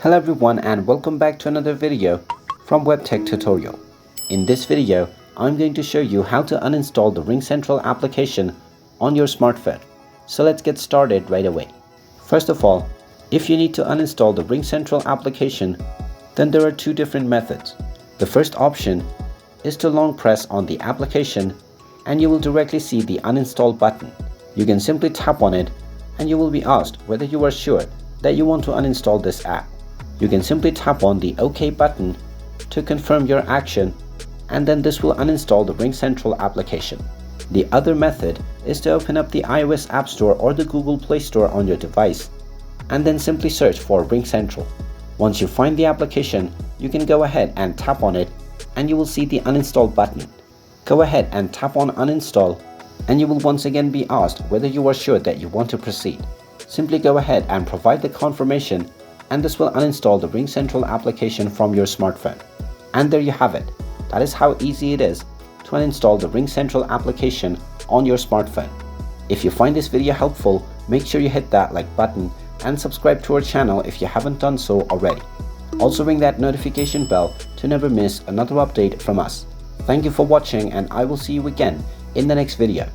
Hello everyone and welcome back to another video from Webtech Tutorial. In this video, I'm going to show you how to uninstall the RingCentral application on your smartphone. So let's get started right away. First of all, if you need to uninstall the RingCentral application, then there are two different methods. The first option is to long press on the application and you will directly see the uninstall button. You can simply tap on it and you will be asked whether you are sure that you want to uninstall this app. You can simply tap on the OK button to confirm your action, and then this will uninstall the RingCentral application. The other method is to open up the iOS App Store or the Google Play Store on your device and then simply search for RingCentral. Once you find the application, you can go ahead and tap on it and you will see the uninstall button. Go ahead and tap on uninstall and you will once again be asked whether you are sure that you want to proceed. Simply go ahead and provide the confirmation and this will uninstall the RingCentral application from your smartphone. And there you have it. That is how easy it is to uninstall the RingCentral application on your smartphone. If you find this video helpful, make sure you hit that like button and subscribe to our channel if you haven't done so already. Also ring that notification bell to never miss another update from us. Thank you for watching and I will see you again in the next video.